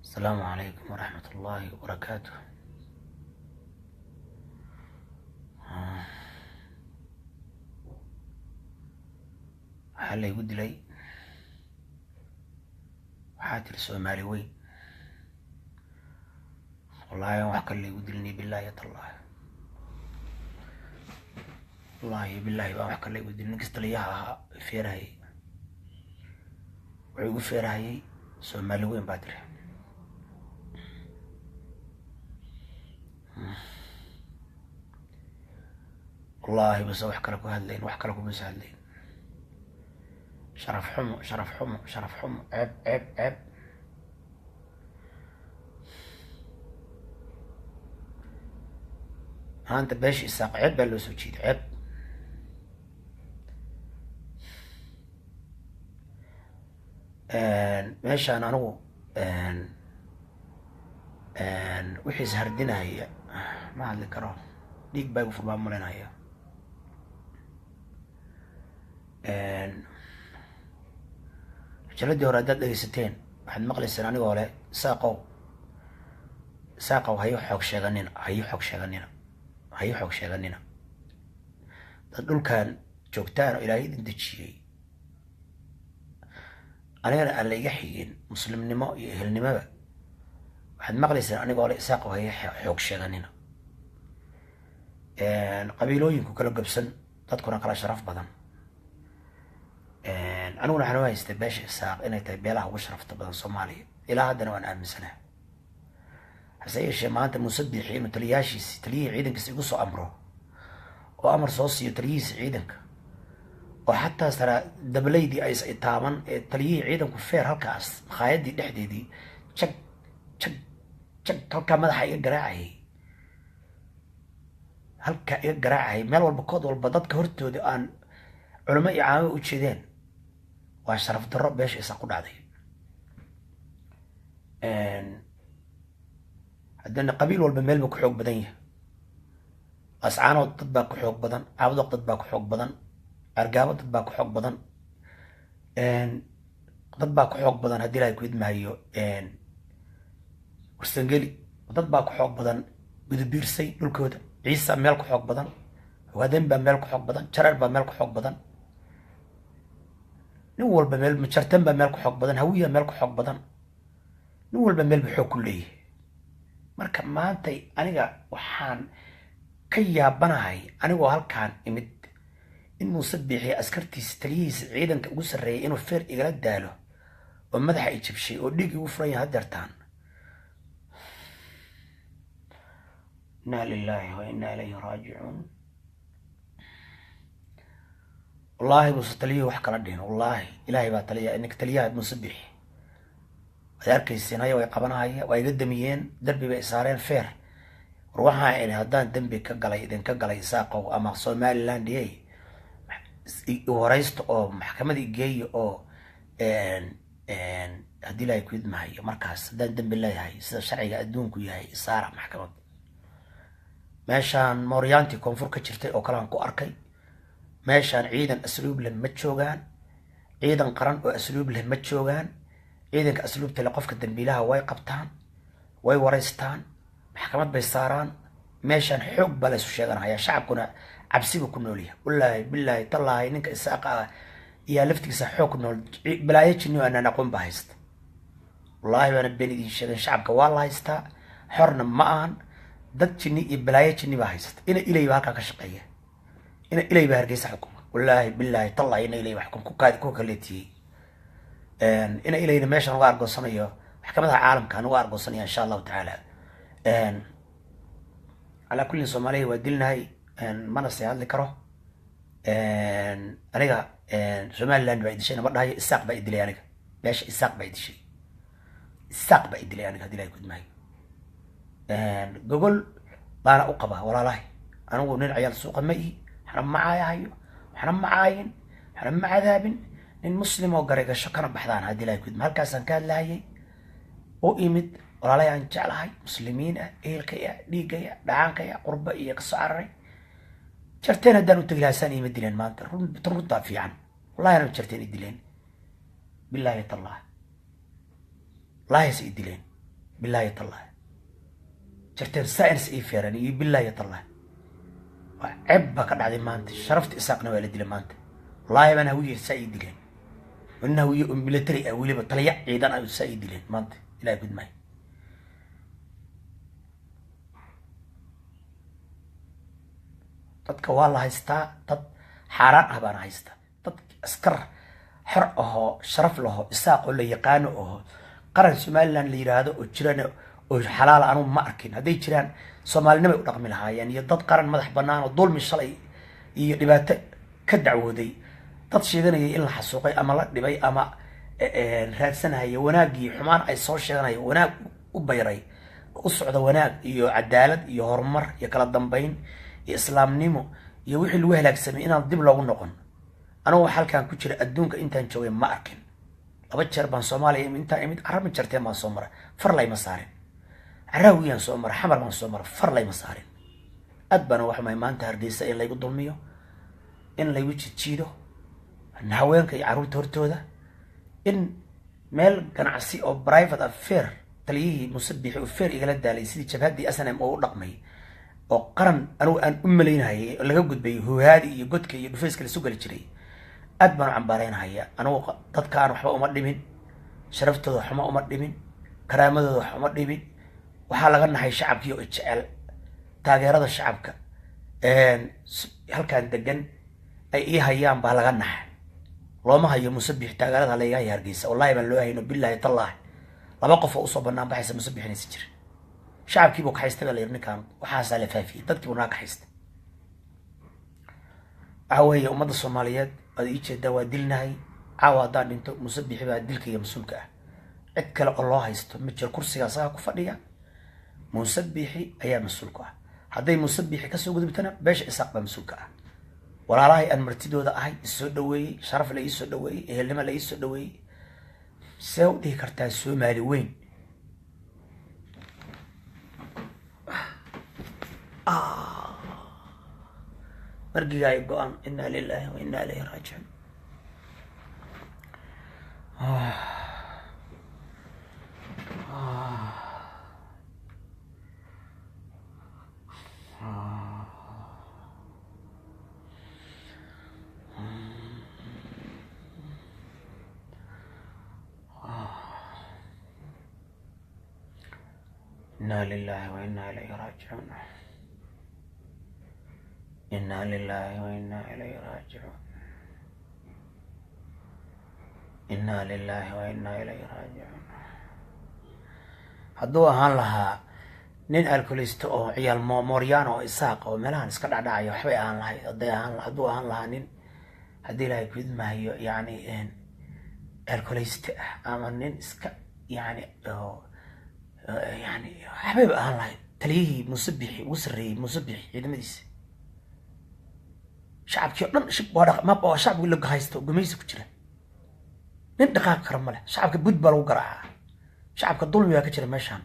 السلام عليكم ورحمة الله وبركاته. waxaa laygu dilay waxaa tiri Soomaali weyn. wallaahi wax kale laygu dilnay billaahi tallahi. wallaahi billaahi baan wax kale laygu dilnay. Ninkas taliyaha ahaa feerahayay wuxuu igu feerahayay Soomaali weyn baa tiri. wallaahi bas wax kale ku hadlayn, wax kale kuma hadlayn. sharaf xumo sharaf xumo sharaf xumo, ceeb ceeb ceeb. maanta beesha isaaq ceeb baa loo soo jeeday, ceeb. meeshaan anigu wixiis hardinaya ma hadli karo, dhiig baa igu furmaan malinaya. jaladii hore haddaad dhegeysateen waxaad maqlayseen anigoo le saaqow hayo xoog sheeganina, hayo xoog sheeganina, hayo xoog sheeganina. dad dhulkan joogtaan oo ilaahay idin dejiyey, anigana aan la iga xigin muslimnimo iyo ehelnimaba, waxaad maqlayseen anigoo le saaqow hayo xoog sheeganina. qabiilooyinku kala gabsan, dadkuna kala sharaf badan. aniguna waxaan u haystay beesha isaaq inay tahay beelaha ugu sharafta badan Soomaaliya, ilaa haddana waan aaminsanahay. hase yeeshee maanta Muuse Biixi inuu taliyihii ciidankiisa igu soo amro oo amar soo siiyo taliyihiisa ciidanka, oo xataa sara dablaydii ay taaban ee taliyihii ciidanku feer halkaas makhaayadii dhexdeedii jag jag jag halkaa madaxa iga garaacayay, halkaa iga garaacayay meel walba kood walba dadka hortooda aan culamo iyo caamo u jeedeen. waa sharaf darro beesha isaaq ku dhacday. haddana qabiil walba meel buu ku xoog badan yahay. ascaanood dad baa ku xoog badan, caabudoq dad baa ku xoog badan, argaabo dad baa ku xoog badan, dad baa ku xoog badan haddii ilaahay ku idmaayo warsangeli, dad baa ku xoog badan gudubiirsay dhulkooda, ciisa meel ku xoog badan, hawaaden baa meel ku xoog badan, jareer baa meel ku xoog badan, nin walba meel, majartan baa meel ku xoog badan, hawiya meel ku xoog badan, nin walba meel buu xoog ku leeyahay. marka maanta aniga waxaan ka yaabanahay anigoo halkaan imid in Muuse Biixi askartiisa taliyihiisa ciidanka ugu sarreeyay inuu feer igala daalo oo madaxa i jabshay oo dhiig igu furan yahay hadeertaan. inaa lilaahi wa inaa ilayhi raajicuun. wallaahi Muuse taliyihii wax kala dhihin, wallaahi ilaahay baa taliya. ninka taliyaha Muuse Biixi waad arkayseen, haya way qabanahaya, waa iga damiyeen, darbi bay saareen feer. war waxaa ini haddaan dembi ka galay idinka galay saaqow ama Somaliland waraysto oo maxkamada igeeyo oo haddii ilaahay ku idmahayo markaas haddaan dembi leeyahay sida sharciga adduunku yahay isaara maxkamad. meeshaan mooryaantii koonfur ka jirtay oo kale aan ku arkay. meeshaan ciidan asluub leh ma joogaan, ciidan qaran oo asluub leh ma joogaan. ciidanka asluubta leh qofka dambiilaha way qabtaan, way waraystaan, maxkamad bay saaraan. meeshaan xoog baa la isu sheeganaya, shacabkuna cabsiba ku noolyahay. wallaahi billaahi tallaahi ninka isaaqa ah iyaa laftigiisa xoog ku nool. balaayo jinni aanaan aqoon baa haysta. wallaahi baana been idiin sheegin, shacabka waa la haystaa, xorna ma ahan. dad jinni iyo balaayo jinni baa haysta. ina ilay baa halkaa ka shaqeeya, ina ilay baa hargeysa xukuma. wallaahi billaahi tallaahi ina ilay wax ku kaleetiyey. ina ilayna meeshaan uga argoosanayo maxkamadaha caalamka aan uga argoosanaya insha allahu tacaala. calaa kullin soomaaliya waa dilnahay, mana sii hadli karo. aniga somaliland baa idishay nama dhahayo, isaaq baa idilay aniga. meesha isaaq baa idishay, isaaq baa idilay aniga haddii ilahay kudmaayo. gogol baana u qabaa walaalahay. anigu nin ciyaal suuqa ma ihi, waxna ma caayahayo, waxna ma caayin, waxna ma cadaabin. nin muslim oo garay gasho kana baxdaan haddii ilahay kudma. halkaasaan ka hadlahayay u imid walaalahay aan jeclahay, muslimiin ah, ehelkaya, dhiigaya, dhacaankaya, qurba iyo kasoo cararay. jarteen haddaan u tegi lahaasaan iima dileen maanta. runtaa fiican, wallahi anaa jarteen i dileen. bilaahi tallah, wallahi is i dileen. bilaahi tallah, jarteen saains ii feeran iyo bilaahi tallah. waa ceeb baa ka dhacday maanta. sharafta isaaqna waa la dilay maanta. wallahi baan hawiye saa ii dileen. nin hawiye oo military ah weliba taliya ciidan ah saa ii dileen maanta. ilahay gudmaayo. dadka waa la haystaa, dad xaaraan ah baana haysta. dad askar xor ahoo sharaf laho isaaq oo la yaqaano aho qaran somaliland la yiraahdo oo jiraan oo xalaal anu ma arkin. hadday jiraan soomaalinimay u dhaqmi lahaayeen, iyo dad qaran madax banaan oo dulmi shalay iyo dhibaato ka dacwooday, dad sheeganaya in la xasuuqay ama la dhibay ama raadsanaya wanaagii xumaan ay soo sheeganaya, wanaag u bayray, u socda wanaag iyo cadaalad iyo horumar iyo kala dambeyn iyo islaamnimo iyo wixii lagu halaagsamay inaan dib loogu noqon. anigu halkaan ku jira adduunka intaan joogay ma arkin. 2 jeer baan Soomaaliya intaan imid Carab jartay baan soo maray, far layma saarin. Caraawiyaan soo maray, xamar baan soo maray, far layma saarin. aad baan wax may maanta Hargeysa in laygu dulmiyo, in laygu jijiido haweenka iyo carruurta hortooda, in meel ganacsi oo private affair taliyihii musabixi oo fair igala daalay sidii jabhadii SNM oo u dhaqmay oo qaran anigu aan u malaynahay laga gudbay hooyaadi iyo godka iyo dhufayska la soo gali jiray. aad baan cambaaraynaya. anigu dadkaan waxba uma dhimin, sharaftooda waxba uma dhimin, karaamadooda waxba uma dhimin. waxaa laga nahay shacabkii oo jecel taageerada shacabka halkaan degan ay ii hayaan baa laga nahay. looma hayo musabix taageerada la iga hay Hargeysa. wallahi baan loo hayno billahi tallah. 2 qof oo usoo banaan baxaysa musabixinaysa jira. shacabkii buu ka haystay la yirninkaan waxaasaa la faafiyay, dadkii buu naa ka haystay. عاوية ومدى الصوماليات هذا يجي دوا دلناهي عاوة دان انتو مسبحي بها دلك يا مسؤولك اتكلا الله يستو متجر كرسي صاحا كفرية مسبحي ايا مسؤولك هذا مسبحي كسو قد بتنا باش اساق بمسؤولك ولا راهي ان مرتدو ذا اهي السو دوي شرف لا يسو دوي اهلما لا يسو دوي سو دي كرتا سومالي وين مرقي يقول إنا لله وإنا إليه راجعون. إنا لله وإنا إليه راجعون. إنا لله وإنا إليه راجعون. إنا لله وإنا إليه راجعون. hadduu ahaan lahaa nin alkoolisto oo ciyaal mooryaano oo isaaq oo meelahan iska dhacdhacayo waxbay ahaan lahayd. hadduu ahaan lahaa nin haddii ilaahay ku idmaayo yani alkooliste ah ama nin iska yani yani waxbayba ahaan lahayd taliyihii musabixi ugu sarreeyey musabixi ciidamadiisa shacabkii dhan shib waa dhaq ma oo shacabku la haysto gumaysi ku jira nin dhaqaaq kara male shacabka bud baa lagu garaaca shacabka dulmiga ka jira meeshan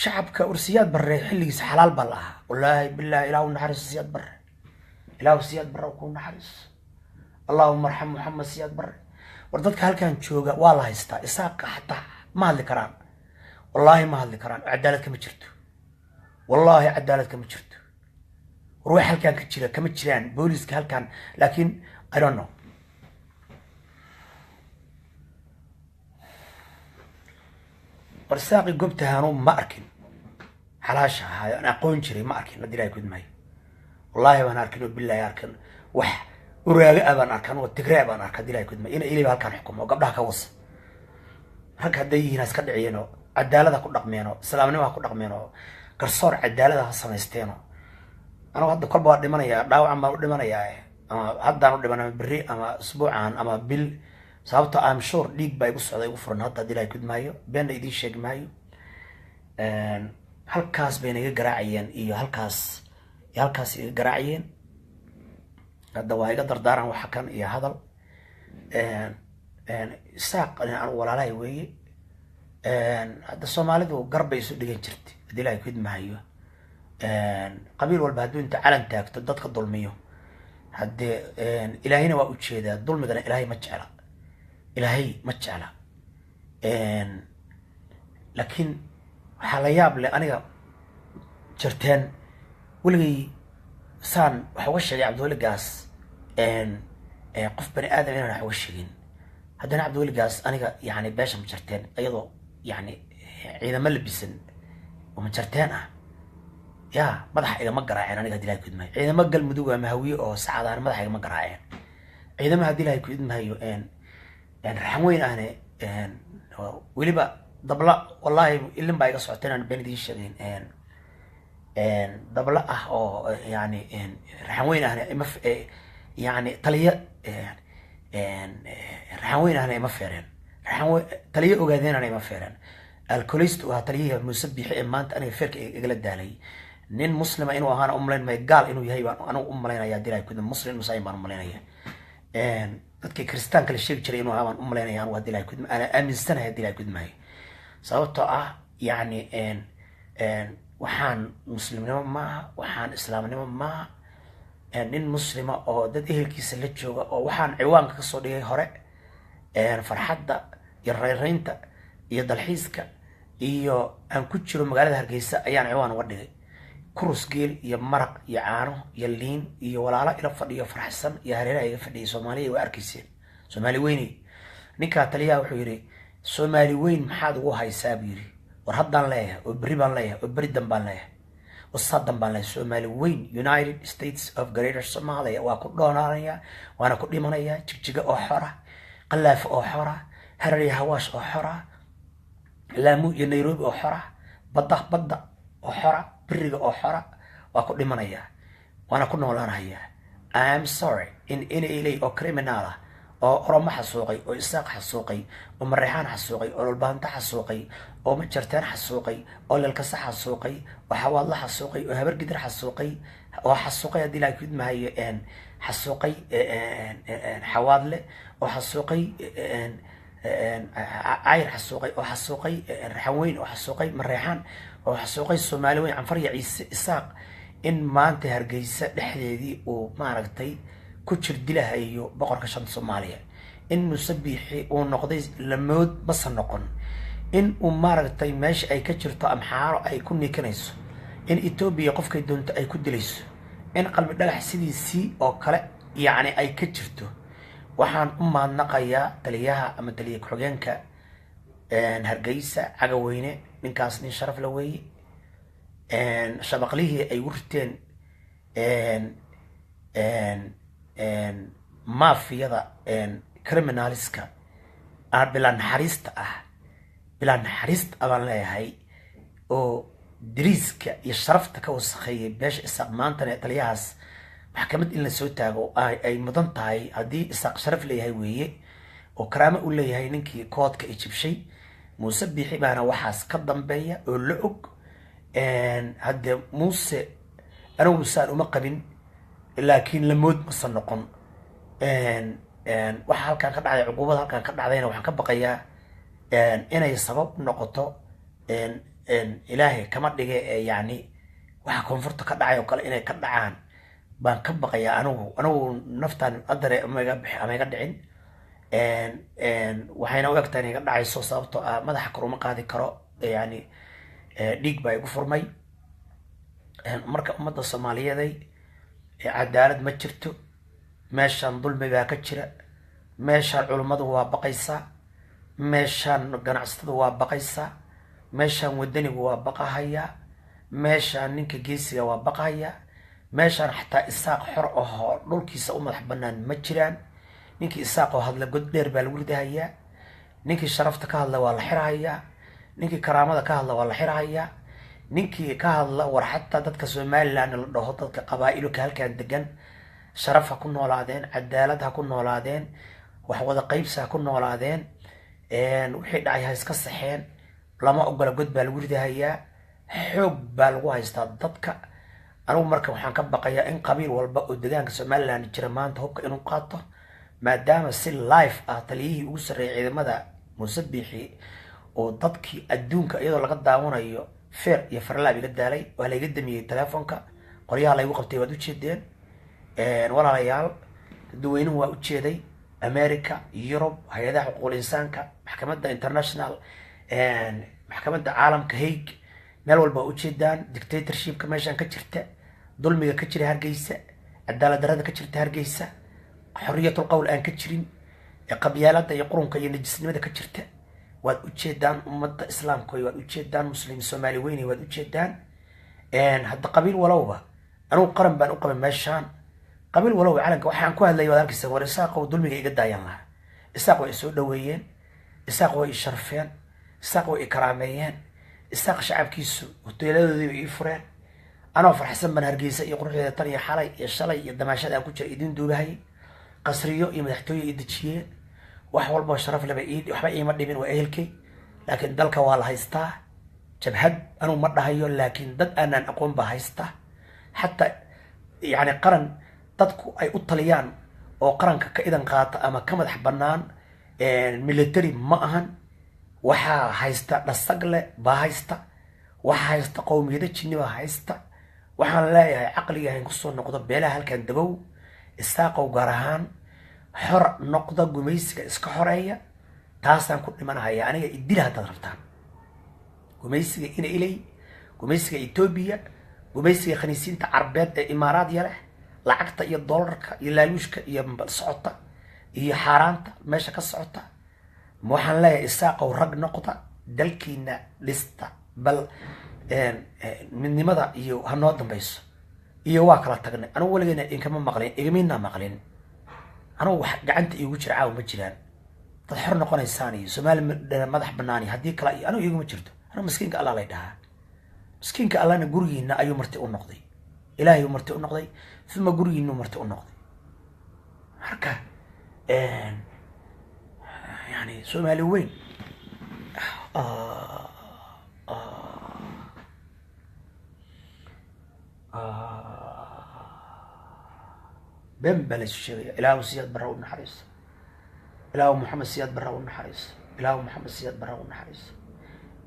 shacabka ursiyaad barre xilligiisa xalaal baa la ahaa wallaahi billaahi ilaahu naxariis siyaad barre ilaahu siyaad barre ku naxariis allahumma arham muhammad siyaad barre war dadka halkan jooga waa la haystaa isaaqa xataa ma hadli karaan wallaahi ma hadli karaan cadaalad kama jirto wallaahi cadaalad kama jirto ruux halkan ka jira kama jiraan booliska halkan laakiin I don't know barsaaqi goobtahaanu ma arkin xalaasha ahaa aan aqoon jiray ma arkin la dilay gudmay wallaahi baan arkin oo billaahi arkin wax uraaga abaan arkan oo tigraa baan arka dilay gudmay in ilaahay halkan xukumo gabdhaha ka was rag haday yihiin iska dhiciyeen oo cadaalada ku dhaqmeen oo islaamnimada ku dhaqmeen oo garsoor cadaalada sameysteen أنا هذا كل بعض دمنا يا داو عم بعض دمنا يا هذا أنا دمنا بري أما أسبوعان أما بيل صابته I'm sure ليك بايبص على يوفرن هذا دلائي كود مايو بين يدي شيء مايو هالكاس بين يجرعين إيو هالكاس يجرعين هذا واحد قدر دارا وحكم إياه هذا ساق أنا ولا لا يوي هذا الصومالي ده قرب يسود جنترت دلائي كود مايو قبيل والبهدو انت علن تاكت dadka dulmiyo hadee ilaahayna waa u jeedaa dulmidana ilaahay ma jecla laakiin waxa la yaab leh aniga jirteen waligii saan waxa uga sheegay Cabdulle Gaas qof bani aadam inaan wax uga sheegin haddana Cabdulle Gaas aniga yani beesha ma jirteen ayadoo yani ciidamo labisan oo ma jirteen يا مدح إذا ما قرأين أنا قد لا يكون معي إذا ما قال مدوقة مهوية أو سعادة أنا مدح إذا ما قرأين إذا ما هدي لا يكون معي إن رحموين أنا إن ولي بقى ضبلا والله اللي ما يقص عتنا بين دي الشغلين إن ضبلا أو يعني إن رحموين أنا مف يعني طلية إن رحموين أنا مفيرين رحمو طلية وجادين أنا مفيرين الكوليست وهطلية مسبح إمانت أنا فرق إجلد دالي nin muslima inuu ahaan umleyn may gaal inuu yahay baan anu umleynaya dilay ku muslim musay baan umleynaya dadkii kristaanka la sheeg jiray inuu ahaan umleynaya anu dilay ku ana aaminsanahay dilay ku may sababtoo ah yani waxaan muslimnimo ma waxaan islaamnimo ma nin muslima oo dad ehelkiisa la jooga oo waxaan ciwaanka ka soo dhigay hore farxadda iyo reereynta iyo dalxiiska iyo aan ku jiro magaalada Hargeysa ayaan ciwaan uga dhigay كروس جيل يا مرق يا عانو يا لين يا ولا إلى فدي يا فرحسن يا هريرة يا فدي سومالي وأركيسين سومالي ويني نكا تليا وحيري سومالي وين محاد وهاي سابيري ورهدان ليه وبريبان ليه وبريدن بان ليه والصدن بان ليه سومالي وين United States of Greater Somalia وأكون دوناريا وأنا كل منايا تجيجا أحرة قلاف أحرة هرري هواش أحرة لامو ينيروبي أحرة بدأ أحرة biriga oo xora waa ku dhimanaya waana ku noolaanaya I'm sorry in ilay oo criminal oo oromo xasuuqay oo isaaq xasuuqay oo mareexaan xasuuqay oo dhulbaanta xasuuqay oo ma jirtaan xasuuqay oo lalkasa xasuuqay oo xawaad la xasuuqay oo habar gidir xasuuqay oo xasuuqay hadii la ku maayo xasuuqay xawaadle oo xasuuqay عير حسوقي أو حسوقي رحوين أو حسوقي مريحان أو حسوقي الصوماليين عن فريق إساق إن ما أنت هرجيسة لحدي وما رجتي كتشر دلها أيو بقر كشان صوماليا إن مسبيحي ونقضي لمود بس النقن إن وما رجتي ماش أي كتشر طعم حار أي كوني كنيس إن إثيوبيا قف كيدون أي كدليس إن قلب دلح سيدي سي أو كلا يعني أي كتشرته waxaan u maadnaqayaa taliyaha ama taliye ku-xigeenka Hargeysa Cagaweyne ninkaas nin sharaf la weeye shabaqlihii ay urteen maafiyada criminalska bilan xariista abaan leeyahay oo diriiska iyo sharafta ka wasakheeyay beesha isaaq maantana taliyahaas maxkamad in la soo taago ay mudan tahay hadii isaaq sharaf leeyahay weeye oo karaamo u leeyahay ninkii koodka ijibshay Muuse Biixi baana waxaas ka dambeeya oo la og hadda Muuse anagu saan uma qabin laakiin lamood masa noqon waxa halkan ka dhacday cuquubada halkan ka dhacdayna waxaan ka baqayaa inay sabab noqoto ilaahay kama dhige yani waxa koonfurta ka dhacay oo kale inay ka dhacaan baan ka baqayaa anigu naftaan adare ama iga dhicin waxayna u egtahay inay ka dhacayso sababtoo ah madaxa kor uma qaadi karo yani dhiig baa igu furmay marka ummadda soomaaliyeeday cadaalad ma jirto meeshaan dulmi baa ka jira meeshaan culummadu waa baqaysaa meeshaan ganacsatadu waa baqaysaa meeshaan wadanigu waa baqahayaa meeshaan ninka geesiga waa baqahayaa meeshaan xataa isaaq xor ahoo dhulkiisa u madax bannaan ma jiraan ninkii isaaq oo hadla god dheer baa lagu ridahayaa ninkii sharafta ka hadla waa la xirahayaa ninkii karaamada ka hadla waa la xirahayaa ninkii ka hadla war xataa dadka somaliland la dhaho dadka qabaa'ilka halkan degan sharaf ha ku noolaadeen cadaalad ha ku noolaadeen wax wada qaybsi ha ku noolaadeen wixii dhacay ha iska saxeen lama ogola god baa lagu ridahayaa xoog baa lagu haystaa dadka anigu marka waxaan ka baqayaa in qabiil walba oo deegaanka somaliland jira maanta hubka inuu qaato maadaama si live ah taliyihii ugu sarreeyay ciidamada Muuse Biixi oo dadkii adduunka iyadoo laga daawanayo feer iyo farlaab iga daalay waa la iga damiyay telefoonka qoryaha la igu qabtay waad u jeedeen walaalayaal dadweynuhu waa u jeeday America Europe hay'adaha xuquuqul insaanka maxkamadda international maxkamadda caalamka Hague meel walba u jeedaan dictatorshipka meeshan ka jirta dulmiga ka jira Hargeysa cadaalad darrada ka jirta Hargeysa xorriyatul qowl aan ka jirin qabyaalada iyo qurunka iyo najisnimada ka jirta waad u jeedaan ummadda islaamka waad u jeedaan muslimiin Soomaali weyn waad u jeedaan hadda qabiil walowba anigu qaran baan u qabay meeshaan qabiil walowba calanka waxaan ku hadlay waad arkaysaa war isaaq oo dulmiga iga daayan lahaa isaaq way soo dhaweeyeen isaaq way sharfeen isaaq way karaameeyeen isaaq shacabkiisu hoteeladoodii bay ii fureen anoo farxsan baan Hargeysa iyo quruxdeeda tan iyo xalay iyo shalay iyo damaashada aan ku jira idin duubahay qasriyo iyo madaxtooye ii dejiyeen wax walba sharaf laba waxba iima dhimin waa ehelkay laakiin dalka waa la haystaa jabhad anu ma dhahayo laakiin dad aanan aqoon baa haysta xataa yani qaran dadku ay u taliyaan oo qaranka ka idan qaata ama ka madax bannaan military ma ahan waxaa haysta dhasagle baa haysta waxaa haysta qowmiyada jinni baa haysta waxaan leeyahay caqliga hayn kusoo noqdo beelaha halkan dabow isaaqow gaar ahaan xor noqda gumaysiga iska xoreeya taasaan ku dhimanahaya aniga idil haddaad rabtaan gumaysiga ina ilay gumaysiga Ethiopia gumaysiga khaniisiinta carbeed ee imaaraadya leh lacagta iyo dollarka iyo laaluushka iyo socota iyo xaaraanta meesha ka socota waxaan leeyahay isaaqow rag noqda dalkiina dhista bal midnimada iyo hanoo dambayso iyo waa kala tagnay anigu waligeena inkama maqlin igamiina maqlin anigu wax gacanta iigu jira caaw ma jiraan dad xor noqonaysaan iyo Soomaali madax banaani haddii kala anigu iguma jirto anigu miskiinka Allah lay dhahaa miskiinka Allahna gurigiina ayuu marti u noqday ilaahay uu marti u noqday thuma gurigiina marti u noqday marka يعني Soomaali weyn بلا الشيء إله سياد برا ونحرس إله محمد سياد برا ونحرس إله محمد سياد برا ونحرس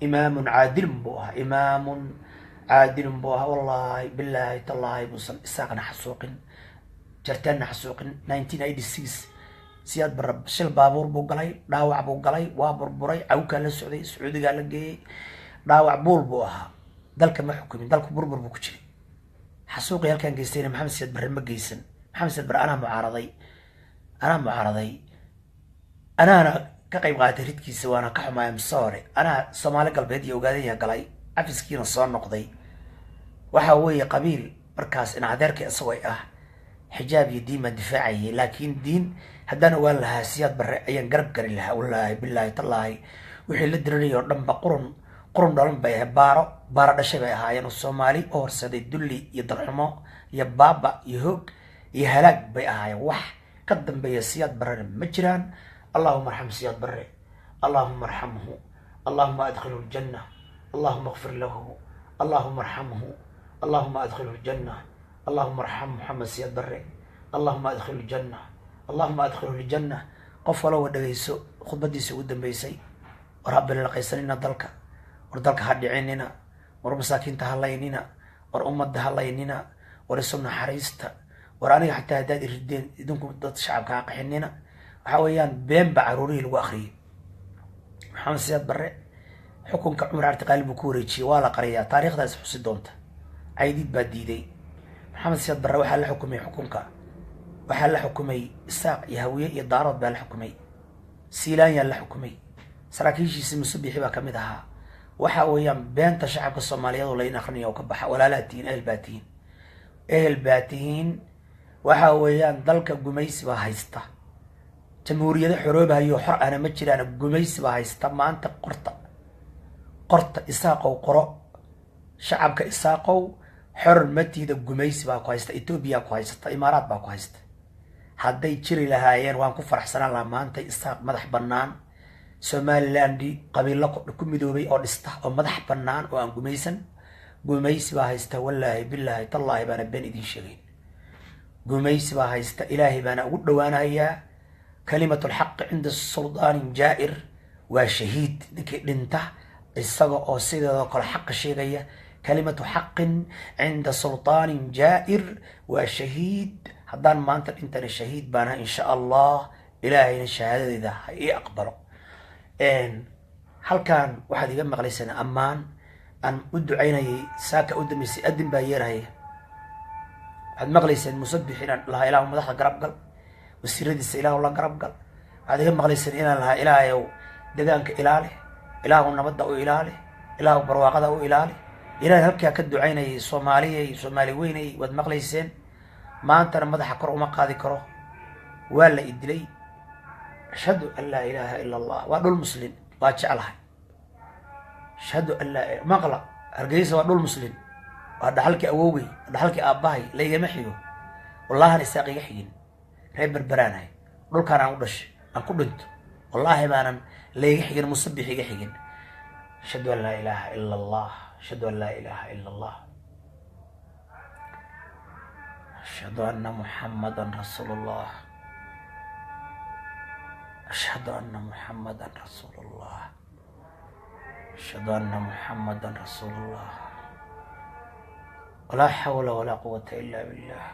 إمام عادل بوها إمام عادل بوها والله بالله تالله بوصل إساقنا حسوقن جرتنا حسوقن 1986 سياد برا شل بابور بوغلاي داوع بوغلاي وابربري عوكا للسعودية السعودية قال لك داوع بول بوها دالك ما حكمي دالك بربر بوكجري حسوقي هل كان جيستين محمد سياد برا ما جيسن محمد سياد برا أنا معارضي أنا كقيب قاعد ريدكي سوانا كحما مصاري أنا صومالي قلبيدي وقادية قلاي عفسكين الصور نقضي وحاوي قبيل مركز إن عذارك أسوي حجابي ديما دفاعي لكن دين هدانا وقال لها سياد برا أيان قرب قري لها والله بالله تالله وحي لدرني يردن قرن دولن بيه بارو دشي بيه هايان الصومالي أورسادي دولي يدرحمو يبابا يهوك يهلاك بيه هايان وح قدم بيه سياد برا مجران اللهم ارحم سياد برا اللهم ارحمه اللهم أدخله الجنة اللهم اغفر له اللهم ارحمه اللهم أدخله الجنة اللهم ارحم محمد سياد بري اللهم ادخله الجنة اللهم ادخله الجنة qof wala wa dhageyso khudbadiisa ugu dambeysay war habbil la qaysanina dalka war dalka ha dhicinina war masaakiinta ha laynina war ummadda ha laynina war isu naxariista war aniga xataa haddaad irideen idinku dad shacabka ha qaxinina waxa weeyaan been ba caruurihii lagu akhriyay maxamed siyaad barre xukunka cumar cabdi qaalib buu ku wareejiyey waa la qariyaa taariikhdaas xusi doonta caydiid baa diiday maxamed siyaad barre waxaa la xukumay xukunka waxaa la xukumay isaaq iyo hawiye iyo daarood baa la xukumay siilaanyaa la xukumay saraakiishiisi musabixi baa kamid ahaa waxa weeyaan beenta shacabka soomaaliyeed oo layn akhrinayo ka baxa walaalaad tihiin ehel baa tihiin waxa weeyaan dalka gumaysi baa haysta jamhuuriyada xoroobahayo xor ana ma jiraan gumaysi baa haysta maanta qorta isaaqow qoro shacabka isaaqow xor matiida gumaysi baa ku haysta Ethiopia ku haysta imaaraad baa ku haysta hadday jiri lahaayeen waan ku faraxsanaan lahaa maanta isaaq madax bannaan Somaliland qabiilo ku midoobay oo dhista oo madax bannaan oo aan gumaysi baa haysta wallaahi billaahi tallaahi baana been idin sheegay gumaysi baa haysta ilaahay baana ugu dhawaanayaa kalimatul xaq cinda sultaan jaa'ir waa shahiid ninkii dhinta isaga oo sidoo kale xaq sheegaya كلمة حق عند سلطان جائر وشهيد هدان ما أنت الشهيد بانا إن شاء الله إلهي الشهادة إذا هي أقبله هل كان واحد يجمع لسنا أمان أن أدعو عيني ساك أدمي أدم باير هي هذا مغلس المسبحين لها إله مدح قرب قلب والسيرد الإله الله قرب قلب هذا يجمع لسنا لها إله دجانك إلاله إله النبض إلاله إله برواقة إلاله إلهي هلكي كدو عيني سومالي ويني واد مقليسين ما أنت مدح كرو ما قاضي كرو ولا إدلي أشهد أن لا إله إلا الله وأدو المسلم وأجعلها أشهد أن لا مقلع أرقيس وأدو المسلم وأدو حلكي أووي أدو حلكي أباهي لي محيو والله أنا استاقي يحيين ريب البراناي دول كان عن قدش أن كدنت والله ما أنا لي يحيين مصبحي يحيين أشهد أن لا إله إلا الله أشهد أن لا إله إلا الله أشهد أن محمدا رسول الله أشهد أن محمدا رسول الله أشهد أن محمدا رسول الله ولا حول ولا قوة إلا بالله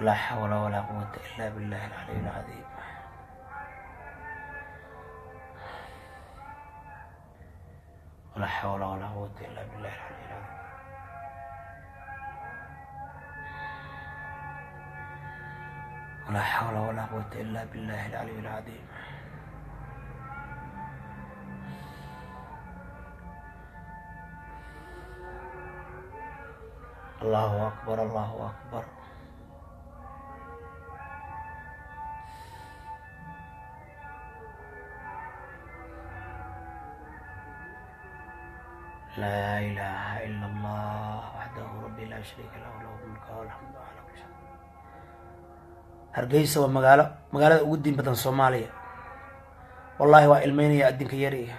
ولا حول ولا قوة إلا بالله العلي العظيم ولا حول ولا قوة إلا بالله العلي العظيم ولا حول ولا قوة إلا بالله العلي العظيم الله أكبر الله أكبر لا إله إلا الله وحده ربي لا شريك له له الملك والحمد على كل شيء هرقيسة ومقالة ودين بدن صوماليا والله وإلميني يا أدين كيري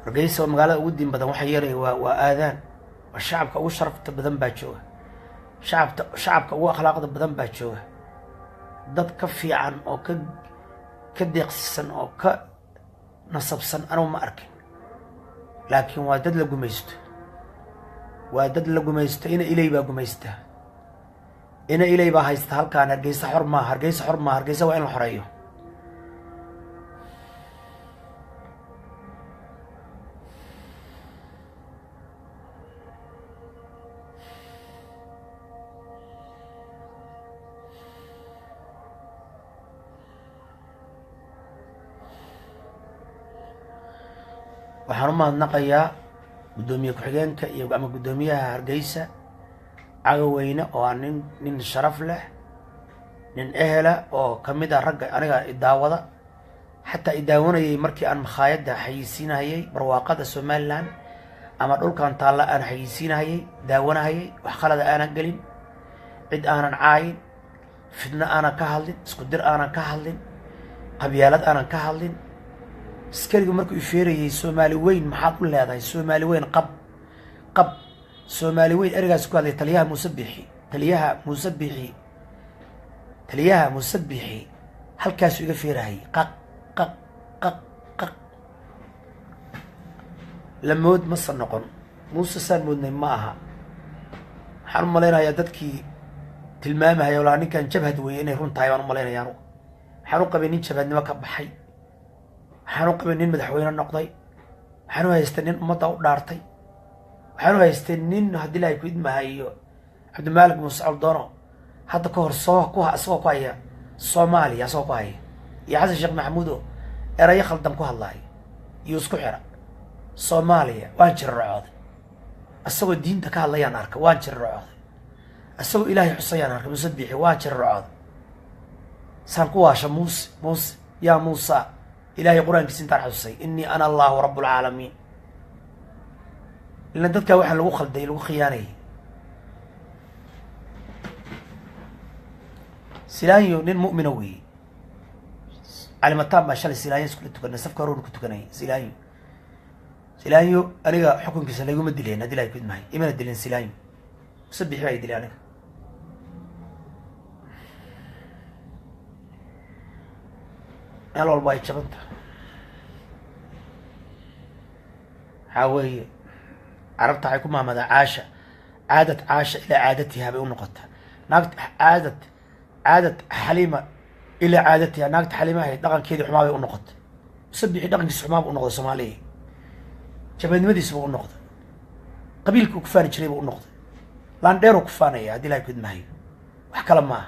رجيسة ومقالة ودين بدن وحيري وآذان والشعب كأو شرف بدن باجوه شعب كأو أخلاق بدن باجوه ضد كفي عن أو كديق سن أو كنصب سن أنا ما أركن لكن وادد لقميست إن إلي بقميست إن إلي بهايست هل كان هرجيسة حرمة هرجيسة وين الحرية waxaan u mahadnaqayaa gudoomiye ku-xigeenka iyo ama gudoomiyaha Hargeysa Cagaweyne oo aan nin sharaf leh nin ehela oo kamid ah ragga aniga idaawada xataa idaawanayay markii aan makhaayada xayisiinayay barwaaqada Somaliland ama dhulkan taala aan xayisiinayay daawanayay wax khalad aanan galin cid aanan caayin fidna aanan ka hadlin isku dir aanan ka hadlin qabyaalad aanan ka hadlin iskarigu markuu ifeerayay Soomaali weyn maxaad u leedahay Soomaali weyn qab Soomaali weyn erigaas ku hadlay taliyaha Musabixi halkaas iga feerahay qaq lamood ma sanoqon Muuse saan moodnay ma aha waxaan u maleynayaa dadkii tilmaamaya wala ninkan jabhad weey inay runtahay waan u maleynayaa waxaan u qabay nin jabhadnimo ka baxay waxaan u qabay nin madaxweyne noqday waxaan u haystay nin ummadda u dhaartay waxaan u haystay nin haddii Ilaahay ku idmaayo Cabdimaalik Muuse Aldoono hadda ka hor asagoo ku haya Soomaaliya asagoo ku haya iyo Xasan Sheekh Maxamuud erayo khaldan ku hadlay iyo isku xira Soomaaliya waan jirracooday asagoo diinta ka hadlayaan arka waan jirracooday asagoo Ilaahay xusayaan arka Musabixi waan jirracooday saan ku waasha Muuse yaa Muuse إلهي قرآن كسنتار حسي إني أنا الله رب العالمين لأن dadka waxa lagu khalday lagu khiyaanay Silaayo nin mu'min weey calimataan ma shalay Silaayo isku tukanay safka roon ku tukanay Silaayo aniga xukunkiisa laguma dileen hadii ay ku idmahay imana dileen Silaayo Musabixi ay dileen aniga أنا والله يجبنت حاوي عرفت عليكم ماذا عادة عاشة إلى عادتها بأم نقطة ناقت عادة حليمة إلى عادتها ناقت حليمة هي دقن كيدي حماه بأم نقطة سبحي دقن كيس حماه بأم نقطة سومالية جبن مدي سبأم نقطة قبيلك كفاني شري بأم نقطة لان ديرو كفاني هذه لا يكون معي وحكى لما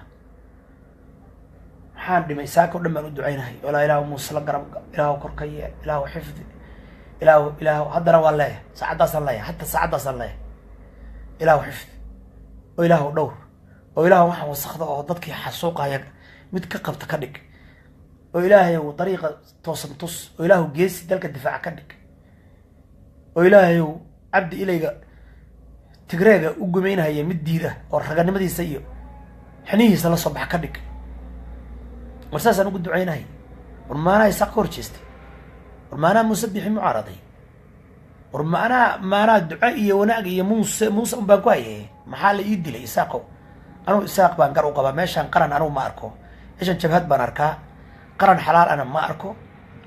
حان دمي ساكو لما ندعيناي ولا إله موسى لقرب إله كركية إله حفظ إله هدنا والله سعادة صلاه حتى سعادة صلاه إله حفظ وإله دور وإله وحنا وسخطه وضدك حسوقها يك متكقب تكدك وإله وطريقة توصل وإله جيس دلك الدفاع كدك وإله عبد إليك تقرأ وجمعينها هي مديرة ورجعنا مدي سيء حنيه سلا صبح كدك مرساسا نقول دعيناي ورمانا يساق كورتشيست ورمانا مسبح معارضي ورمانا دعائي وناقي موسى بانكواي محل يدي لي يساقو أنا إساق بانكر وقبا ماشان قرن أنا ما أركو إيشان شبهات باناركا قرن حلال أنا ما أركو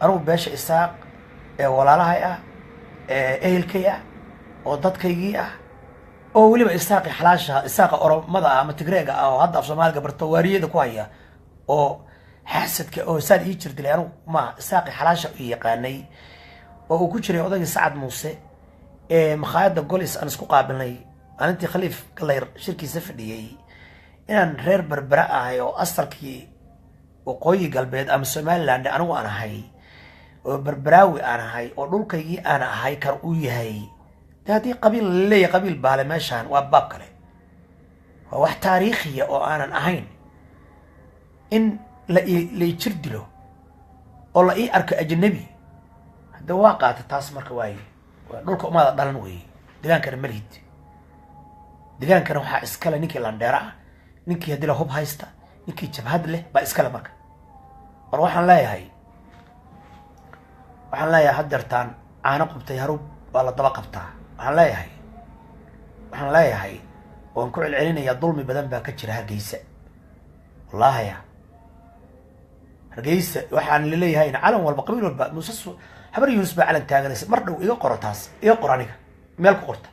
أنا باش إساق ولا لها إهلكيا ودadkaygii oo waliba isaaqi xalaasha isaaqa oromada ama tigreega oo hadda Soomaaliga bartawariyada ku haya oo xasadka oo saad ii jirdilay anu ma isaaqi xalaasha u yaqaanay oo uu ku jiray odayga Sacad Muuse makhaayada Golis aan isku qaabilnay antii Khaliif Galayr shirkiisa fadhiyay inaan reer Berbera ahay oo asalkii waqooyi galbeed ama Somaliland anigu aan ahay oo Berberaawi aan ahay oo dhulkaygii aan ahay kar u yahay هذه قبيل لي قبيل بالماشان وباب كله هو تاريخي أو أنا أهين إن لا يشرد له والله إيه أرك أجنبي هذا واقع تتاسمر كواي نقولك ما ضلنا وين دلان كان مليد دلان كانوا إسكال نيكي لاندرا نيكي هدي له هوب هايستا نيكي جبهد له بإسكال مرك وروحنا لا هاي وحنا لا يهدرتان أنا قبت يهرب ولا طبقة بتاع waxaan leeyahay waan ku celcelinayaa dulmi badan baa ka jira Hargeysa wallahi Hargeysa waxaan leeyahay in calan walba qabiil walba muusas habar Yunus baa calan taaganaysa mar dhow iga qorataas iga qoraniga meel ku qorta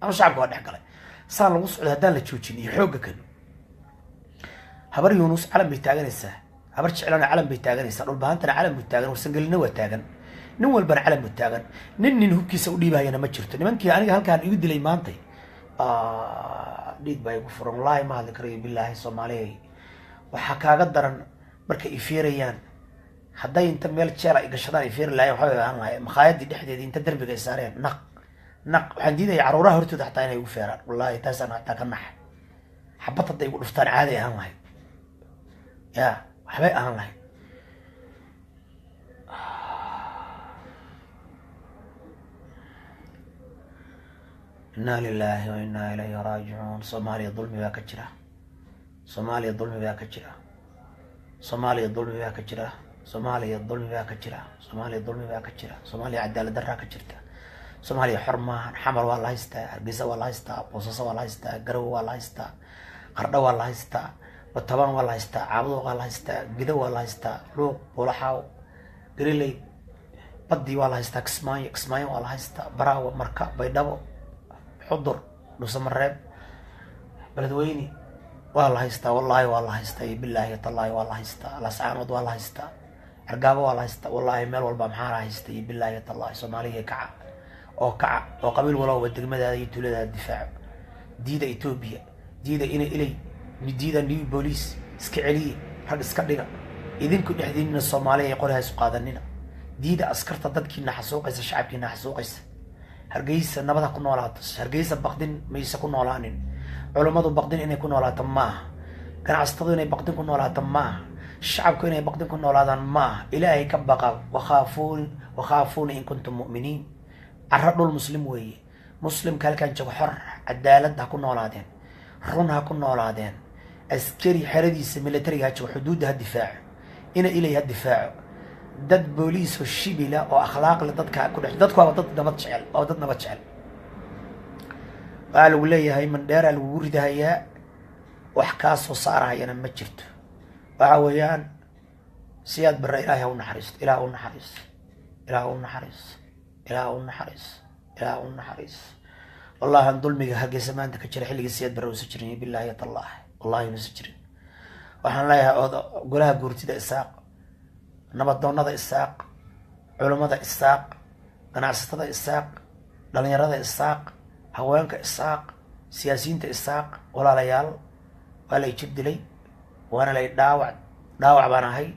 ama shacabka waa dhex galay saan lagu socdo hadaan la joojin iyo xoog kan habar Yunus calan bay taaganaysaa habar jeclana calan bay taaganaysaa dhul baahantana calan bay taagan warsangalina waa taagan nin walba calan mutaagan nin hubkiisa u dhiibayana ma jirto nimankii aniga halkaan igu dilay maantay dhiig bay ku furan wallahi ma hadli karayo billahi Soomaaliyeey waxa kaaga daran marka ay fiirayaan hadday inta meel jeel ay gashadaan ay feeri lahayen waxbay ahaan lahayen makhaayadii dhexdeedii inta derbiga ay saareen naq waxaan diidaya caruuraha hortooda xataa inay igu feeraan wallahi taasaan xataa ka naxa xabad hadday igu dhuftaan caaday ahaan lahayd ya waxbay ahaan lahayd inaa lilahi wa inaa ilayhi raajicuun soomaaliya dulmi baa ka jira soomaaliya dulmi baa ka jira soomaaliya dulmi baa ka jira soomaaliya dulmi baa ka jira soomaaliya dulmi baa ka jira soomaaliya cadaalad daraa ka jirta soomaaliya xor maahan xamar waa la haystaa hargeysa waa la haystaa boosaaso waa la haystaa garowe waa la haystaa qardho waa la haystaa batabaan waa la haystaa caabudo waa la haystaa gido waa la haystaa luuq buulaxaaw galiley badii waa la haystaa kismaayo waa la haystaa baraawo marka baydhabo xudur dhuusamareeb beledweyne waa la haystaa wallahi waa la haystaa iyo bilaahi tallaahi waa la haystaa lascaanood waa la haystaa cergaabo waa la haystaa wallahi meel walba maxaa la haystaa iyo bilaahi tallaahi soomaaliya kaca oo qabiil walowba degmadaada iyo tuuladaada difaaco diida etoobiya diida ina ilay diida new boolice iska celiya rag iska dhiga idinku dhexdiinina soomaaliya ay qori haysu qaadanina diida askarta dadkiina xasuuqaysa shacabkiina xasuuqaysa hargeysa nabad ha ku noolaato hargeysa baqdin mayse ku noolaanin culummadu baqdin inay ku noolaato maaha ganacsatadu inay baqdin ku noolaato maaha shacabku inay baqdin ku noolaadaan maaha ilaahay ka baqa wakhaafuuni in kuntum mu'miniin carra dhul muslim weeye muslimka halkaan joogo xor cadaalad ha ku noolaadeen run ha ku noolaadeen askari xeradiisa militariga ha joogo xuduudda ha difaaco ina ilay ha difaaco dad booliis oo shibila oo akhlaaq leh dadka ku dhex dadku waa dad nabad jecel oo dad nabad jecel waxaa lagu leeyahay mandheeraa lagugu ridahayaa wax kaa soo saarahayana ma jirto waxa weeyaan siyaad barre ilaahay ha u naxariisto ilaah u naxariisto ilaah u naxariisto ilaah u naxariisto ilaah u naxariisto wallahi aan dulmiga hargeysa maanta ka jira xilligii siyaad barre uusa jirin bilaahi tallaah wallahi uusa jirin waxaan leeyahay golaha guurtida isaaq nabadoonnada isaaq culummada isaaq ganacsatada isaaq dhalinyarada isaaq haweenka isaaq siyaasiyiinta isaaq walaalayaal waa lay jir dilay waana lay dhaawac baan ahay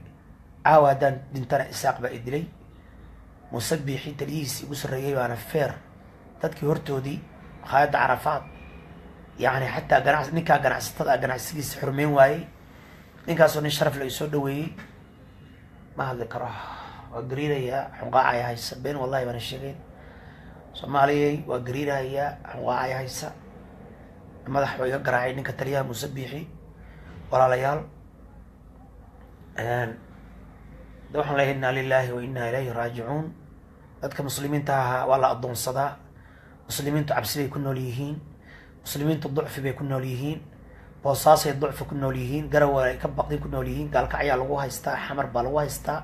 caawa haddaan dhintana isaaq baa i dilay muuse biixi taliyihiisi igu sarreeyay baana feer dadkii hortoodii makhaayadda carafaad yacni xataa ninkaa ganacsatada ganacsigiisa xurmeyn waayey ninkaasoo nin sharaf la isoo dhaweeyey ma hadli karo waa gariirayaa xunqaacaya haysa been wallahi baana sheegeyn soomaaliyay waa gariirahayaa xunqaacaya haysa madax baa iga garaacay ninka taliyaha muuse biixi walaalayaal da waxaan leeyahay inaa lilahi wa inaa ilayhi raajicuun dadka muslimiinta ahaa waa la addoonsadaa muslimiintu cabsi bay ku nool yihiin muslimiintu ducfi bay ku nool yihiin boosaasay ducfi ku nool yihiin garowe ay ka baqdin ku nool yihiin gaalkacyaa lagu haystaa xamar baa lagu haystaa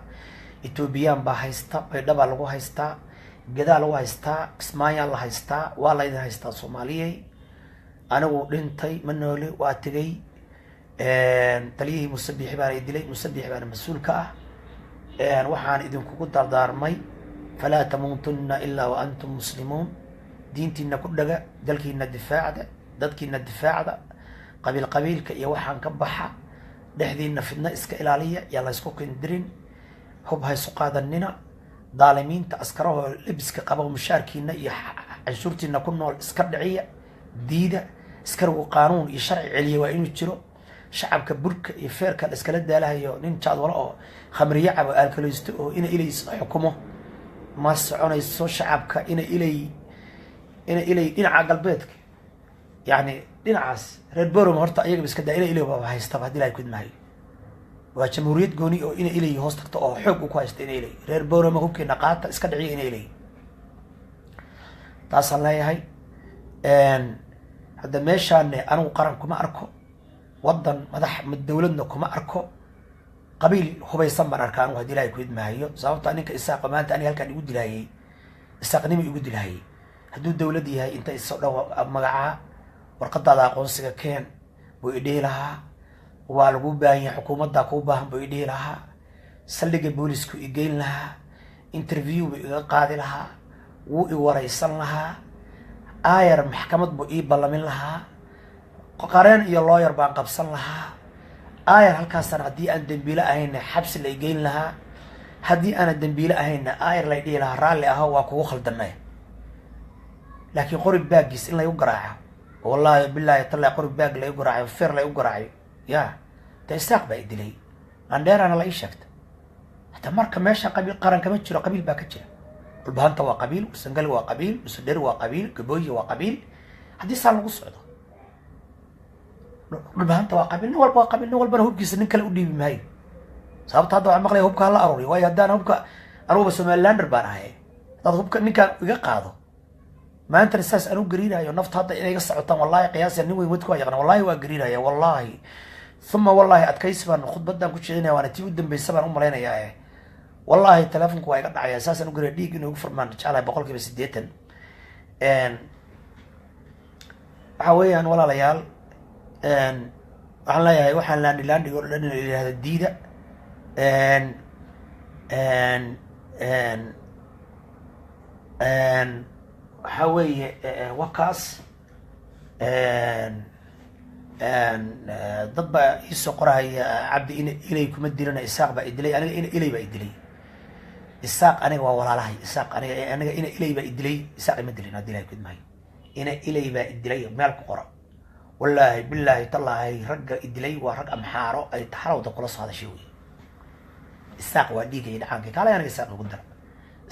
etoobiyaan baa haysta baydha baa lagu haystaa gadaa lagu haystaa kismaayaa la haystaa waa laydin haystaa soomaaliyey anigu dhintay ma nooli waa tegay taliyihii muuse biixi baana i dilay muuse biixi baana mas-uulka ah waxaan idinkugu dardaarmay falaa tamuutunna ilaa wa antum muslimuun diintiina ku dhaga dalkiina difaacda dadkiina difaacda qabiilka iyo waxaan ka baxa dhexdiina fidna iska ilaaliya yaa la ysku kindirin hub haysu qaadanina daalimiinta askarahoo lebiska qaba mushaarkiina iyo canshuurtiina ku nool iska dhiciya diida askarigu qaanuun iyo sharci celiya waa inuu jiro shacabka burka iyo feerka la iskala daalahayo nin jaadwalo oo khamriye cabo aalkalaysto oo ina ilay xukumo ma soconayso shacabka ina ilay dhinaca galbeedka yani dhinacaas reer borom horta iyagaba iska daa ina ilay baba haystaba hadii ilahay kudmahayo waa jamhuuriyad gooni oo ina ilay hoos tagto oo xoog u ku haysta ina ilay reer boroma hubkeena qaata iska dhiciya ina ilay taasaan leeyahay hadda meeshaane anigu qaran kuma arko wadan madax dawladna kuma arko qabiil hubaysan baan arkaa anigu hadii ilahay kudmahayo sababta ninka isaaqa maanta aniga halkaan igu dilahayey isaaqnimo igu dilahayey hadduu dawlad yahay inta isoo dhow magacaa warqadaada aqoonsiga keen buu idhihi lahaa waa lagu baahan yahay xukuumaddaa kuu baahan buu idhihi lahaa saldhiga boolisku igeyn lahaa interview buu iga qaadi lahaa wuu i waraysan lahaa aayar maxkamad buu ii ballamin lahaa qareen iyo looyar baan qabsan lahaa aayar halkaasana haddii aan dembiilo ahayna xabsi la igeyn lahaa haddii aana dembiile ahayna ayr lay dhihi lahaa raalli aho waa kugu khaldanay laakiin qori baagiis in laygu garaaco wallahi billahi tallaa qori baag laygu garaaco feer laygu garaaco yaa de isaaq baa idilay mandheerana la ii sheegta hataa marka meesha qabiil qaran kama jiro qabiil baa ka jira dhulbahanta waa qabiil sangali waa qabiil musudheri waa qabiil gabooyi waa qabiil haddii saa lagu socdo dhulbahanta waa qabiil nin walba waa qabiil nin walbana hubkiisa nin kale u dhiibi maayo sababta hadda waxaa maqlaya hubka hala aruuriyo waayo haddaan hubka anuguba somalilander baan ahay haddaad hubka ninkaan iga qaado maantana saas anu gariinayo nafta hadda inay iga socotaan wallahi qiyaasa nin weyn wadka waa yaqaan wallahi waa gariinaya wallahi uma wallahi adkaysi baan khudbadan ku jeedinaya waana tii u dambaysa baan u malaynayaa wallahi telefonku waa iga dhacaya saas anu gariya dhiig inuu igu furmaan jeclahay 80% waxa weeyaan walaalayaal waxaan leeyahay waxaan laandhigo oo dhan inay yidhaahdo diida waxa weeye wakaas dad baa iisoo qorahaya cabdi ilay kuma dilana isaaq baa idilay aniga ilay baa idilay isaaq aniga waa walaalahay isaaq aniga ilay baa idilay isaaq ima dilin haddii ilahay kudmahay ilay baa idilay meel ku qora wallaahi billaahi tallaahi ragga idilay waa rag amxaaro ay taxarawda kula soo hadashay wey isaaq waa dhiigay dhacaankay kaalay aniga isaaq ugu dara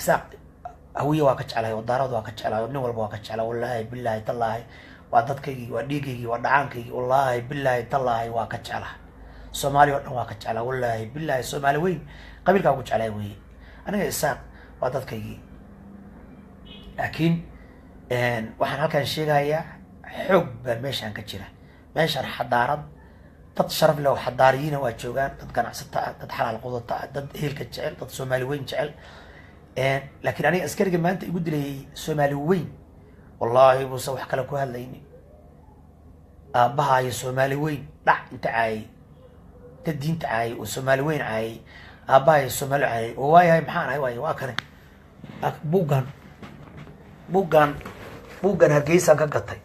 isaaq hawiye waa ka jeclahay wadaarad waa ka jeclahay nin walba waa ka jeclaa wallaahi billaahi tallaahi waa dadkaygii waa dhiigaygii waa dhacaankaygii wallaahi billaahi tallaahi waa ka jeclaa soomaali oo dhan waa ka jeclaa wallaahi billaahi soomaali weyn qabiilkaa ugu jeclaa weye aniga isaaq waa dadkaygii laakiin waxaan halkaan sheegayaa xoog baa meeshaan ka jira meeshaan xadaarad dad sharaf leh oo xadaariyiina waa joogaan dad ganacsata ah dad xalaal qudata ah dad ehelka jecel dad soomaali weyn jecel laakiin aniga askariga maanta igu dilayay soomaali weyn wallaahi buuse wax kale ku hadlayni aabbahayo soomaali weyn dhac inta caayay dad diinta caayay oo soomaali weyn caayay aabbahayo soomaali caayay oo waayahay maxaan ahay waayo waa kane buuggan hargeysaan ka gatay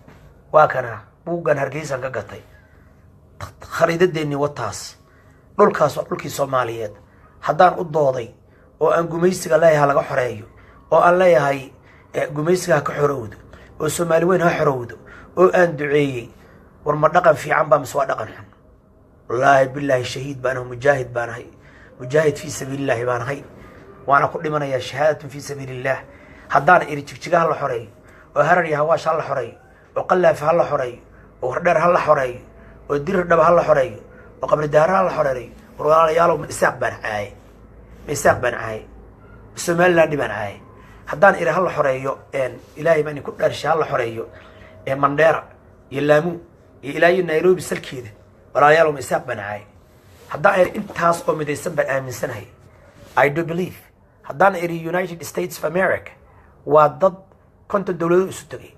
waa kana buuggan hargeysaan ka gatay khariidadeennii wataas dhulkaas waa dhulkii soomaaliyeed haddaan u dooday oo aan gumaysiga leeyahay laga xoreeyo oo aan leeyahay gumaysiga ha ka xorowdo oo soomaali weyn ha xorowdo oo aan duceeyey war ma dhaqan fiican baa mise waa dhaqan xun wallaahi billaahi shahiid baan ahay mujaahid baan ahay mujaahid fii sabiilillaahi baan ahay waana ku dhimanayaa shahaadatun fii sabiilillaah haddaan iri jigjiga ha la xoreeyo oo harar iyo hawaash ha la xoreeyo oo qallaafa ha la xoreeyo oo wardheer ha la xoreeyo oo dirir dhaba ha la xoreeyo oo qabri daara ha la xoreeyo war walaalayaalow ma isaaq baan caayay isaaq baan caayay somaliland baan caayay haddaan iri ha la xoreeyo ilaahay baan ku dhaarshay ha la xoreeyo mandheera iyo laamu iyo ilaa iyo nairobi salkeeda walaalayaalow ma isaaq baan caayay haddaan iri intaas oo midaysan baan aaminsanahay I do believe haddaan iri United States of America waa dad konton dowladood isu tagay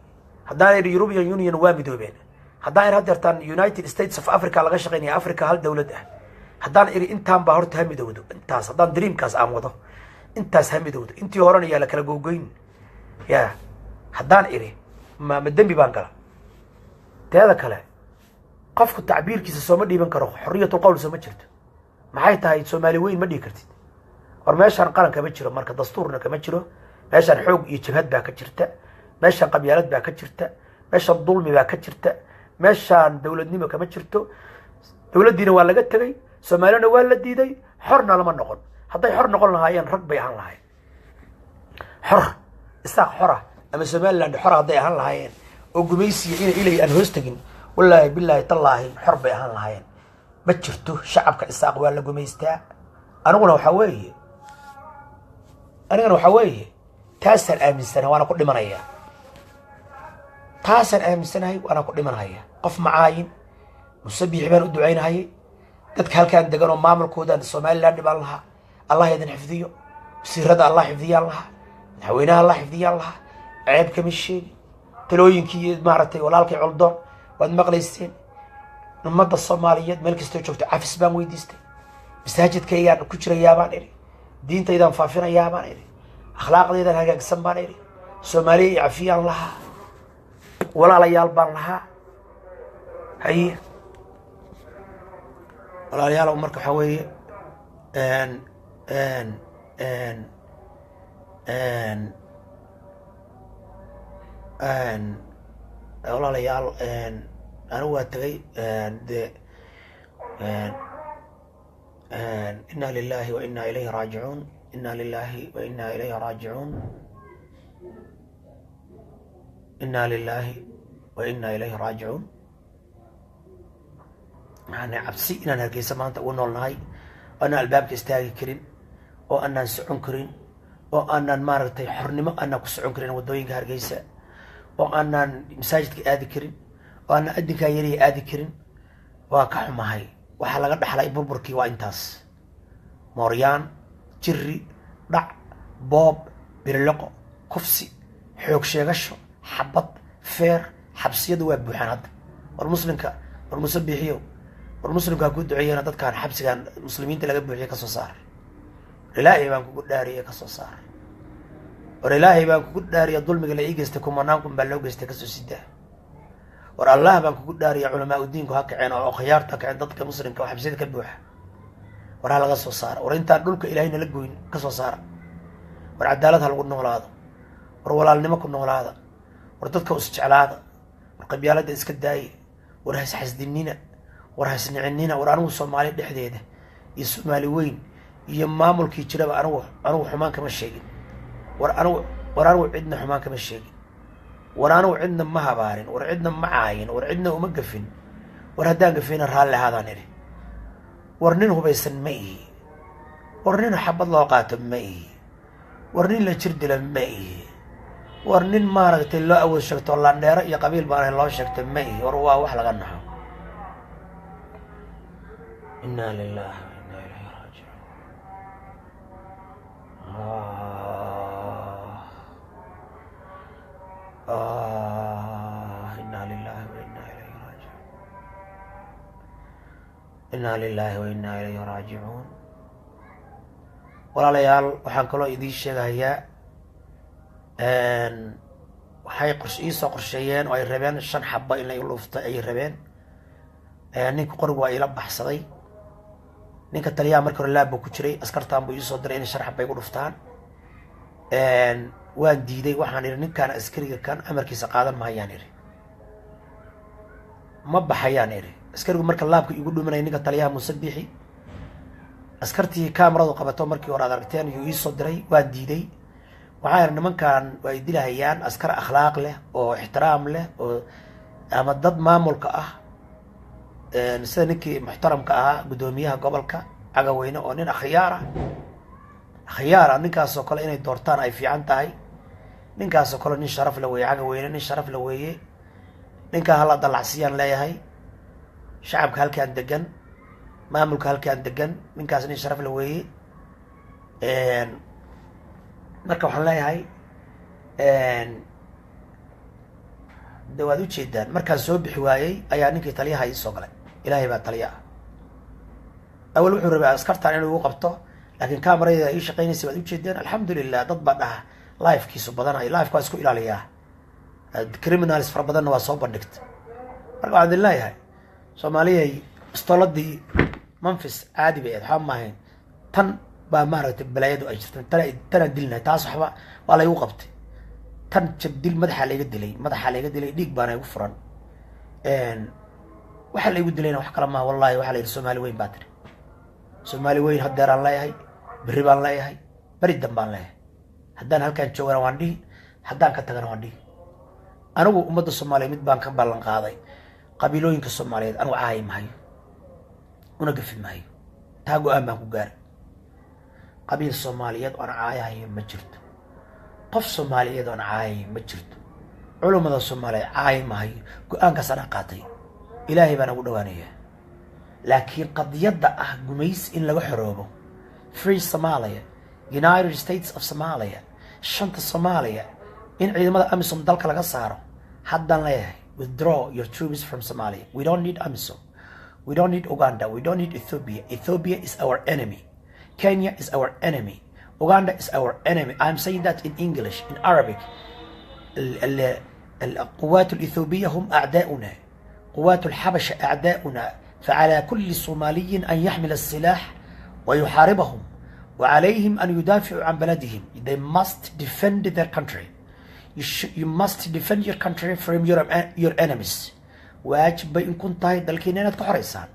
haddaan iri European Union waa midoobeen haddaan iri haddeertaan United States of Africa laga shaqeynaya Africa hal dowlad ah haddaan iri intaan baa horta ha midowdo intaas haddaan dreamkaas aan wado intaas ha midowdo intii horena yaa la kala googoyn ya haddaan iri ma dembi baan gala teeda kale qofku tacbiirkiisa sooma dhiiban karo xorriyatul qowl sooma jirto maxay tahay soomaali weyn ma dhigi kartid war meeshaan qaran kama jiro marka dastuurna kama jiro meeshaan xoog iyo jabhad baa ka jirta meeshaan qabyaalad baa ka jirta meeshaan dulmi baa ka jirta meeshaan dowladnimo kama jirto dowladdiina waa laga tegay soomaalina waa la diiday xorna lama noqon hadday xor noqon lahaayeen rag bay ahaan lahaayeen xor isaaq xora ama somaliland xora hadday ahaan lahaayeen oo gumaysiya ina ilay aan hoos tegin wallaahi billaahi tallaahi xor bay ahaan lahaayeen ma jirto shacabka isaaq waa la gumaystaa aniguna waxaa weeye taasaan aaminsanahay waana ku dhimanayaa taasaan aaminsanahay waana ku dhimanaya qof macaayin musabiixi baan u ducaynahayay dadka halkaan degan oo maamulkoodan somaliland baan lahaa allah idin xifdiyo wasiirada allah xifdiyaan lahaa madaxweynaha allah xifdiyaan lahaa ceeb kama sheegi talooyinkii maaragtay walaalkay coldoon waad maqlayseen ummadda soomaaliyeed meel kastoo joogto cafis baan weydiistay masaajidkaygaan ku jirayaa baan idhi diintaydaan faafinayaa baan idhi akhlaaqdaydaan hagaagsan baan idhi soomaaliya iyo cafiyaan lahaa walaalayaal baan lahaa haye walaalayaal marka waxaa weeye walaalayaal anigu waa tagay dee inna lillahi wa inna ilayhi raajicuun inna lillahi wa inna ilayhi raajicuun inna lillahi wa inna ilayhi raajicuun يعني cabsi inaan hargeysa maanta ugu noolnahay oo aanan albaabka istaagi karin oo aanan socon karin oo aanan maaragtay xornimo aanan ku socon karin wadooyinka hargeysa oo aanan masaajidka aadi karin oo aanan adinkaa yariya aadi karin waa ka xumahay waxaa laga dhaxlay burburkii waa intaas mooryaan jiri dhac boob bililoqo kufsi xoog sheegasho xabad feer xabsiyadu waa buuxaan hadda war muslimka war musabixiyo war muslimkaa ku duceeyana dadkaan xabsigaan muslimiinta laga buuxiye kasoo saar ilaahay baan kugu dhaariye kasoo saar war ilaahay baan kugu dhaariya dulmiga la ii geystay kumanaan kun baa loo geystay kasoo sidaa war allah baan kugu dhaariya culamaa udiinku ha kaceen oo khiyaarta ha kaceen dadka muslimka oo xabsiyada ka buuxa war ha laga soo saara war intaan dhulka ilaahay nala goyn kasoo saara war cadaalad ha lagu noolaado war walaalnimo ku noolaada war dadka isjeclaada war qabyaalada iska daaye war hasxasdinina war hasnicinina war anigu soomaali dhexdeeda iyo soomaali weyn iyo maamulkii jiraba anigu xumaan kama sheegin war anigu cidna xumaan kama sheegin war anigu cidna ma habaarin war cidna ma caayin war cidna uma gafin war haddaan gafina raalli ahaadaan idhi war nin hubaysan ma ihi war nin xabad loo qaato ma ihi war nin la jir dila ma ihi war nin maaragtay loo awood sheegto landheero iyo qabiil baan loo sheegto ma ihi war waa wax laga naxo inna lillahi wa inna ilayhi raajicuun inna lillahi wa inna ilayhi raajicuun inna lillahi wa inna ilayhi raajicuun walaalayaal waxaan kaloo idiin sheegayaa waxay iisoo qorsheeyeen oo ay rabeen 5 xabba in la luufto ay rabeen ninka qorigu waa ila baxsaday ninka taliyaha markii hore laab ku jiray askartaan buu iisoo diray in 5 xabba ay ku dhuftaan waan diiday waxaan iri ninkaan askariga kan amarkiisa qaadan maayaan iri ma baxayaan iri askarigu marka laabka igu dhumanay ninka taliyaha musabixi askartii kaamiradu qabato markii hore aragteen uu iisoo diray waan diiday waxaan nimankan way dilahayaan askar akhlaaq leh oo ixtiraam leh oo ama dad maamulka ah sida ninkii muxtaramka ahaa gudoomiyaha gobolka Cagaweyne oo nin khiyaara ninkaas oo kale inay doortaan ay fiican tahay ninkaas oo kale nin sharaf la weeye Cagaweyne nin sharaf la weeye ninka hala dalacsiyaan leeyahay shacabka halkaan degan maamulka halkaan degan ninkaas nin sharaf la weeye marka waxaan leeyahay dawaad u jeedaan markaan soo bixi waayay ayaa ninkii taliyaha ii soo galay ilaahay baa taliya awal wuxuu rabay askartaan inuu qabto laakiin kaamarada ii shaqeynaysa waad u jeedaan alxamdulilah dad baa dhaha live-kiisu badanayo live-ka waa isku ilaaliyaa criminals fara badanna waa soo bandhigta marka waxaan idin leeyahay soomaaliyay istooladii Memphis caadi bay waxaa maahayn tan baa maaragtay balaayadu ay jirto tan dilna taas waxba waa la igu qabtay tan jabdil madaxa laga dilay dhiig baana igu furan waxa la igu dilayna wax kala ma wallahi waxa la yiri Soomaali weyn baa tiri Soomaali weyn hadeeraan leeyahay bari baan leeyahay bari dambaan leeyahay haddaan halkaan joogana waan dhihi haddaan ka tagana waan dhihi anigu ummadda Soomaaliyeed mid baan ka ballan qaaday qabiilooyinka Soomaaliyeed anigu caay maayo una gafi maayo taa go'aan baan ku gaaray qabiil Soomaaliyeed oo caayahay ma jirto qof Soomaaliyeed oo caayay ma jirto culimada Soomaaliyeed caay maayo go'aanka sana qaatay ilaahay baan ugu dhawaanaya laakiin qadiyada ah gumays in laga xoroobo Free Somalia United States of Somalia shanta Somalia in ciidamada AMISOM dalka laga saaro haddaan leeyahay withdraw your troops from Somalia we don't need AMISOM we don't need Uganda we don't need Ethiopia is our enemy Kenya is our enemy Uganda is our enemy I'm saying that in English in Arabic القوات الإثيوبية هم أعداؤنا قوات الحبشة أعداؤنا فعلى كل صومالي أن يحمل السلاح ويحاربهم وعليهم أن يدافعوا عن بلدهم. They must defend their country. You must defend your country from your enemies. واجب bay in kun tahay dalkiina inaad ka xoreysaan.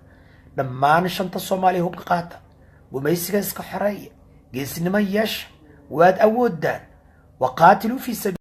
dhammaan shanta Soomaaliya hubka qaata. gumaysiga iska xoreeya. geesinimo yeesha. waad awoodaan. وقاتلوا في سبيل